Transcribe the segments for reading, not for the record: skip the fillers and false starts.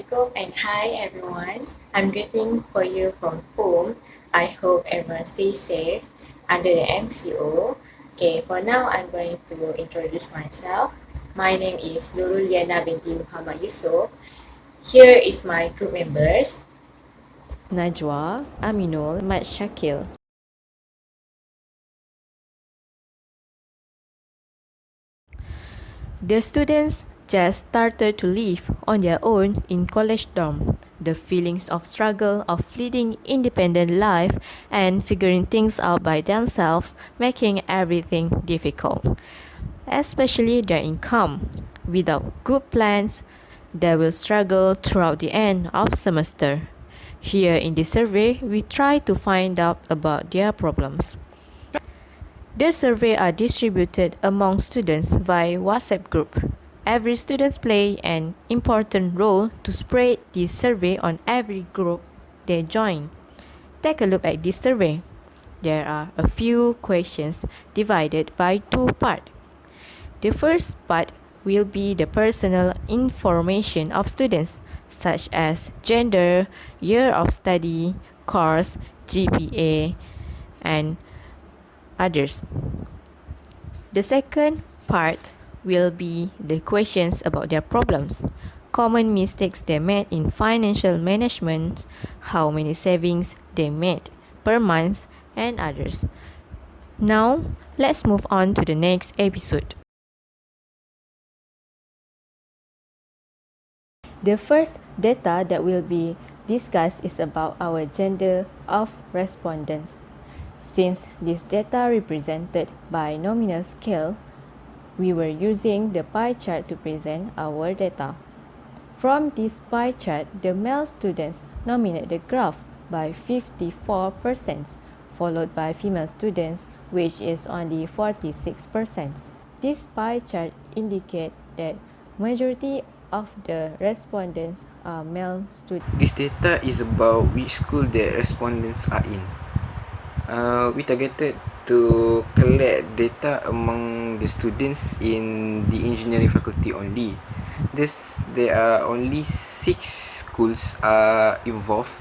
Assalamualaikum and hi everyone. I'm greeting for you from home. I hope everyone stays safe under the MCO. Okay, for now I'm going to introduce myself. My name is Nurul Liana binti Muhammad Yusuf. Here is my group members. Najwa, Aminul, Mat Shakil. The students just started to live on their own in college dorm. The feelings of struggle of leading independent life and figuring things out by themselves, making everything difficult, especially their income. Without good plans, they will struggle throughout the end of semester. Here in this survey, we try to find out about their problems. The survey are distributed among students via WhatsApp group. Every student play an important role to spread this survey on every group they join. Take a look at this survey. There are a few questions divided by two parts. The first part will be the personal information of students, such as gender, year of study, course, GPA, and others. The second part will be the questions about their problems, common mistakes they made in financial management, how many savings they made per month, and others. Now, let's move on to the next episode. The first data that will be discussed is about our gender of respondents. Since this data represented by nominal scale, we were using the pie chart to present our data. From this pie chart, the male students dominate the graph by 54%, followed by female students, which is only 46%. This pie chart indicates that majority of the respondents are male students. This data is about which school the respondents are in. We targeted to collect data among the students in the engineering faculty only. There are only 6 schools involved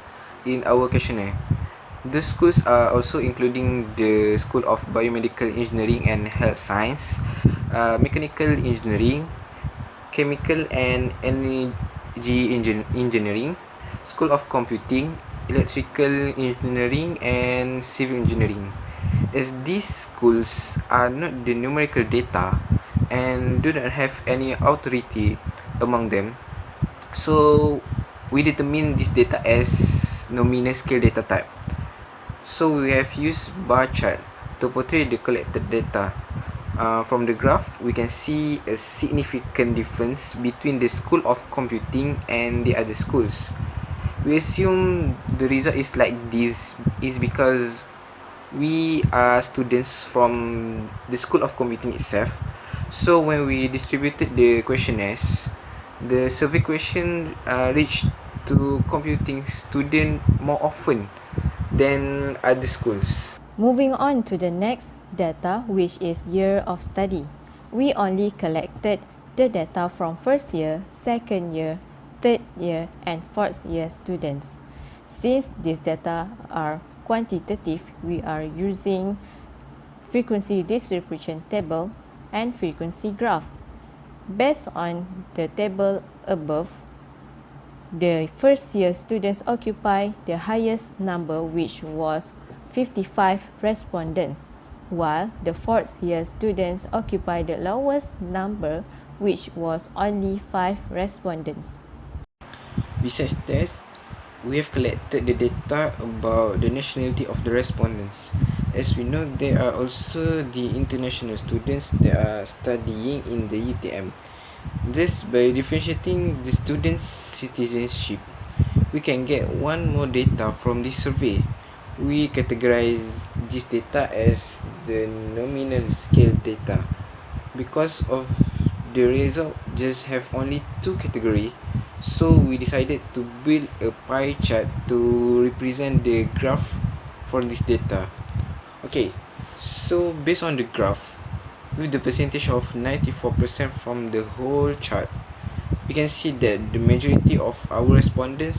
in our questionnaire. The schools are also including the School of Biomedical Engineering and Health Science, Mechanical Engineering, Chemical and Energy Engineering, School of Computing, Electrical Engineering and Civil Engineering. As these schools are not the numerical data and do not have any authority among them, so we determine this data as nominal scale data type. So we have used bar chart to portray the collected data. From the graph, we can see a significant difference between the School of Computing and the other schools. We assume the result is like this is because we are students from the School of Computing itself. So when we distributed the questionnaires, the survey question reached to computing student more often than other schools. Moving on to the next data, which is year of study. We only collected the data from first year, second year, third year, and fourth year students. Since these data are quantitative, we are using frequency distribution table and frequency graph. Based on the table above, the first year students occupy the highest number, which was 55 respondents, while the fourth year students occupy the lowest number, which was only 5 respondents. Besides that, we have collected the data about the nationality of the respondents. As we know, there are also the international students that are studying in the UTM. Thus, by differentiating the students' citizenship, we can get one more data from this survey. We categorize this data as the nominal scale data. Because of the result just have only 2 categories, so we decided to build a pie chart to represent the graph for this data. Okay, so based on the graph, with the percentage of 94% from the whole chart, we can see that the majority of our respondents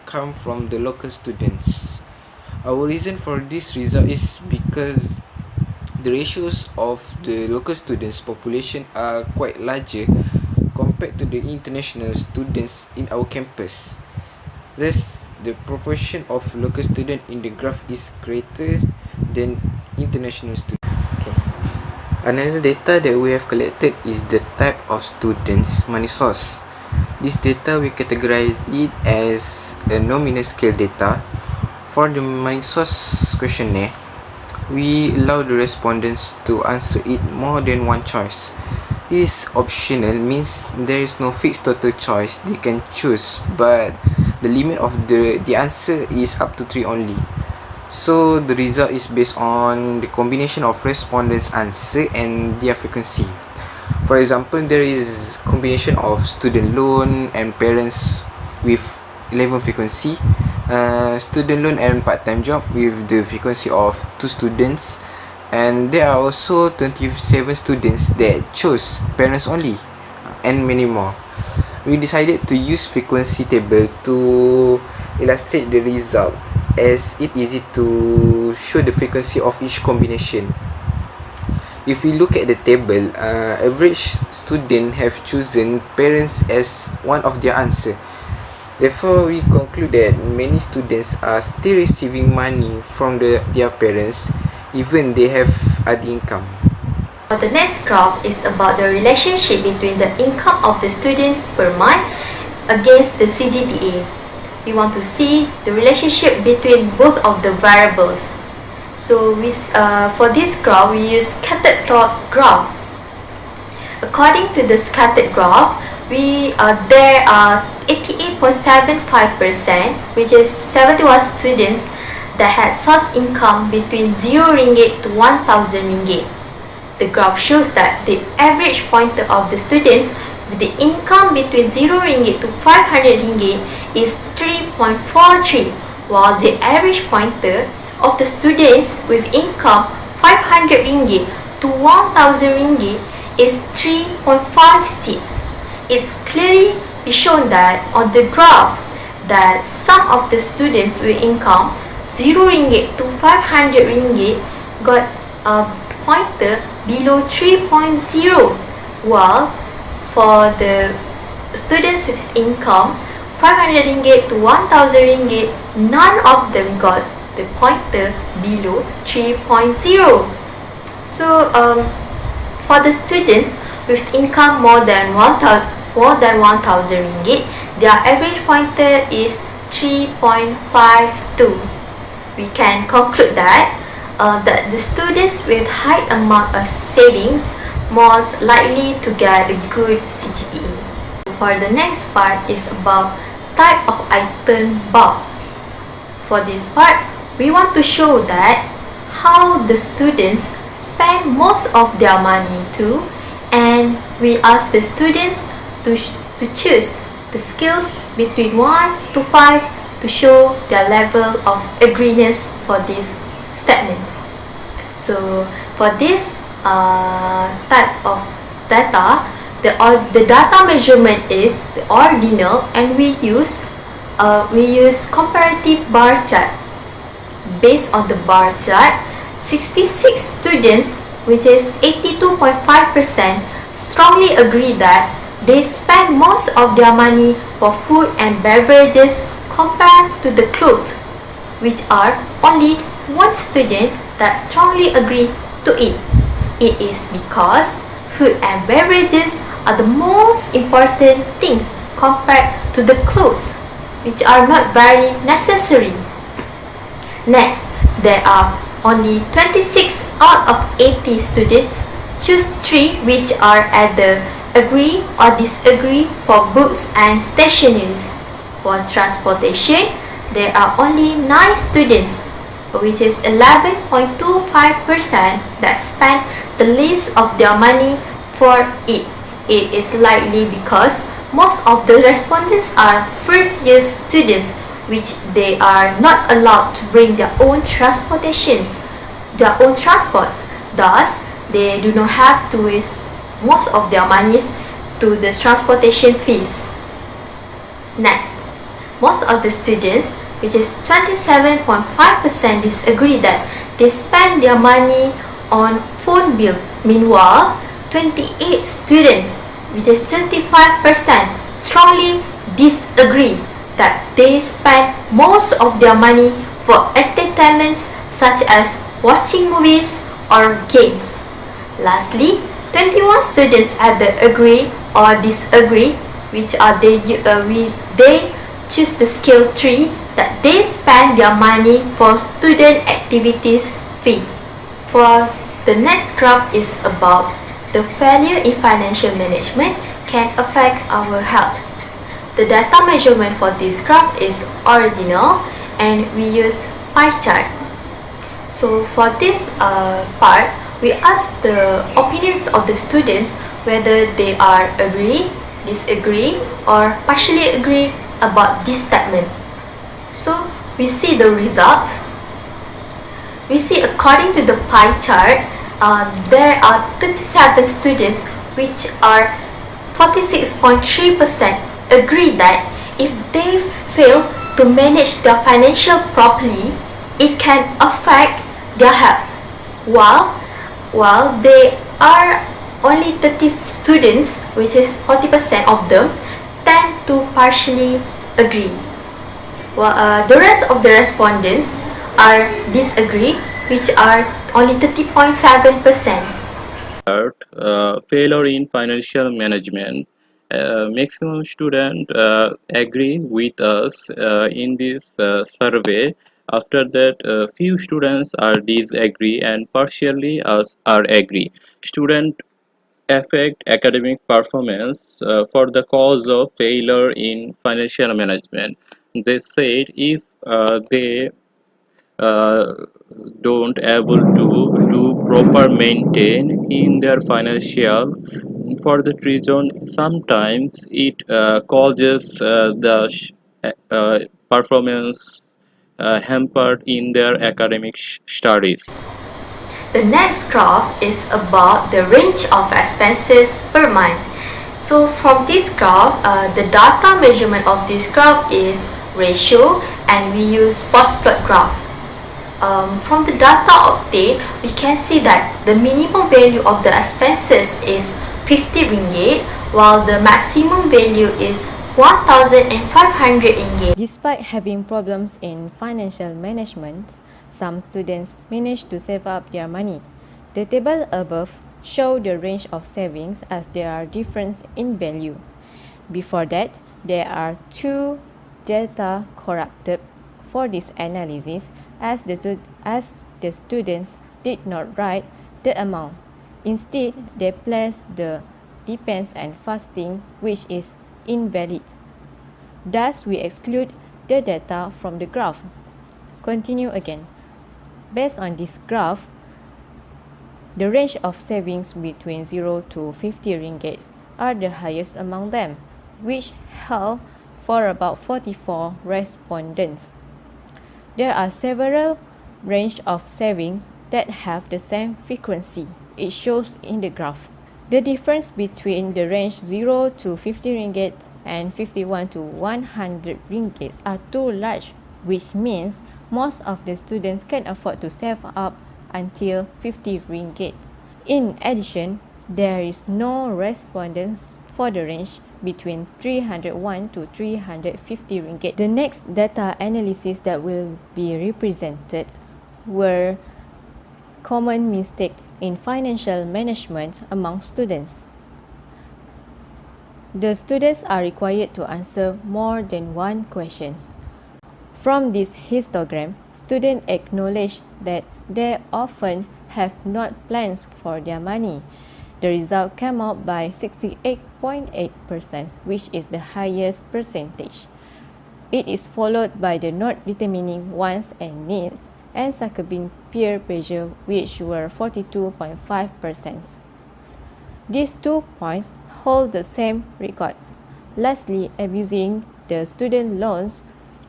come from the local students. Our reason for this result is because the ratios of the local students population are quite larger compared to the international students in our campus. Thus, the proportion of local student in the graph is greater than international students. Okay. Another data that we have collected is the type of students money source. This data we categorize it as a nominal scale data. For the money source questionnaire, we allow the respondents to answer it more than one choice. This optional means there is no fixed total choice they can choose, but the limit of the answer is up to 3 only. So the result is based on the combination of respondents' answer and their frequency. For example, there is combination of student loan and parents with 11 frequency, student loan and part-time job with the frequency of 2 students, and there are also 27 students that chose parents only, and many more. We decided to use frequency table to illustrate the result, as it easy to show the frequency of each combination. If we look at the table, average student have chosen parents as one of their answer. Therefore, we conclude that many students are still receiving money from their parents, even they have other income. The next graph is about the relationship between the income of the students per month against the CGPA. We want to see the relationship between both of the variables. So for this graph, we use scattered plot graph. According to the scattered graph, there are 88.75%, which is 71 students that had source income between 0 ringgit to 1,000 ringgit. The graph shows that the average pointer of the students with the income between 0 ringgit to 500 ringgit is 3.43, while the average pointer of the students with income 500 ringgit to 1,000 ringgit is 3.56. It's clearly shown that on the graph that some of the students with income 0 ringgit to 500 ringgit got a pointer below 3.0, while for the students with income 500 ringgit to 1,000 ringgit, none of them got the pointer below 3.0. So for the students with income more than 1,000 ringgit, their average pointer is 3.52. We can conclude that the students with high amount of savings most likely to get a good CGPA. For the next part is about type of item bulk. For this part, we want to show that how the students spend most of their money too, and we ask the students to choose the scales between 1 to 5 to show their level of agreement for these statements. So for this type of data, the data measurement is the ordinal, and we use comparative bar chart. Based on the bar chart, 66 students, which is 82.5%, strongly agree that they spend most of their money for food and beverages compared to the clothes, which are only one student that strongly agree to it. It is because food and beverages are the most important things compared to the clothes, which are not very necessary. Next, there are only 26 out of 80 students choose 3, which are either agree or disagree for books and stationeries. For transportation, there are only 9 students, which is 11.25%, that spend the least of their money for it. It is likely because most of the respondents are first-year students, which they are not allowed to bring their own transport. Thus, they do not have to waste most of their money to the transportation fees. Next, most of the students, which is 27.5%, disagree that they spend their money on phone bill. Meanwhile, 28 students, which is 35%, strongly disagree that they spend most of their money for entertainments such as watching movies or games. Lastly, 21 students either agree or disagree, which are they choose the scale 3 that they spend their money for student activities fee. For the next graph is about the failure in financial management can affect our health. The data measurement for this graph is original and we use pie chart. So for this part, we ask the opinions of the students whether they are agree, disagree or partially agree about this statement. So we see the results. We see according to the pie chart, there are 37 students which are 46.3% agree that if they fail to manage their financial properly, it can affect their health. While there are only 30 students, which is 40% of them, tend to partially agree. The rest of the respondents are disagree, which are only 30.7%. Failure in financial management. Maximum students agree with us in this survey. After that, few students are disagree and partially are agree. Student affect academic performance for the cause of failure in financial management. They said if they uh, don't able to do proper maintain in their financial, for that reason sometimes it causes the performance hampered in their academic studies. The next graph is about the range of expenses per month. So from this graph, the data measurement of this graph is ratio and we use post plot graph. From the data obtained, we can see that the minimum value of the expenses is 50 ringgit while the maximum value is 1,500 ringgit. Despite having problems in financial management, some students manage to save up their money. The table above shows the range of savings as there are differences in value. Before that, there are two data corrupted for this analysis as the students did not write the amount. Instead, they placed the depends and fasting, which is invalid. Thus, we exclude the data from the graph. Continue again. Based on this graph, the range of savings between 0 to 50 ringgit are the highest among them, which held for about 44 respondents. There are several range of savings that have the same frequency. It shows in the graph. The difference between the range 0 to 50 ringgit and 51 to 100 ringgit are too large, which means most of the students can afford to save up until 50 ringgit. In addition, there is no respondents for the range between 301 to 350 ringgit. The next data analysis that will be represented were common mistakes in financial management among students. The students are required to answer more than one question. From this histogram, students acknowledge that they often have not plans for their money. The result came out by 68.8%, which is the highest percentage. It is followed by the not determining wants and needs and succumbing peer pressure, which were 42.5%. These 2 points hold the same records. Lastly, abusing the student loans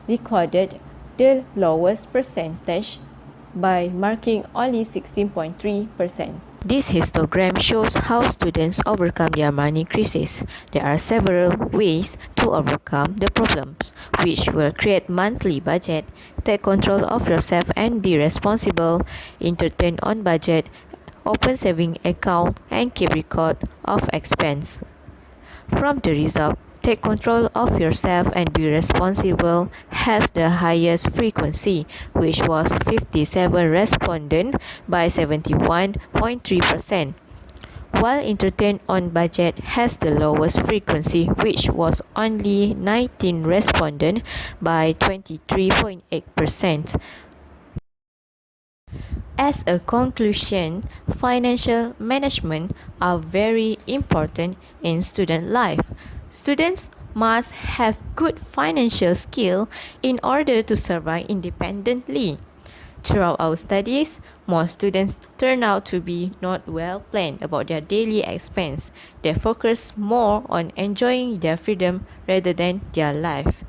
recorded the lowest percentage by marking only 16.3%. This histogram shows how students overcome their money crisis. There are several ways to overcome the problems, which will create monthly budget, take control of yourself and be responsible, entertain on budget, open saving account and keep record of expense. From the result, take control of yourself and be responsible has the highest frequency, which was 57 respondent by 71.3%, while entertain on budget has the lowest frequency, which was only 19 respondent by 23.8%. As a conclusion, financial management are very important in student life. Students must have good financial skill in order to survive independently. Throughout our studies, most students turn out to be not well planned about their daily expense. They focus more on enjoying their freedom rather than their life.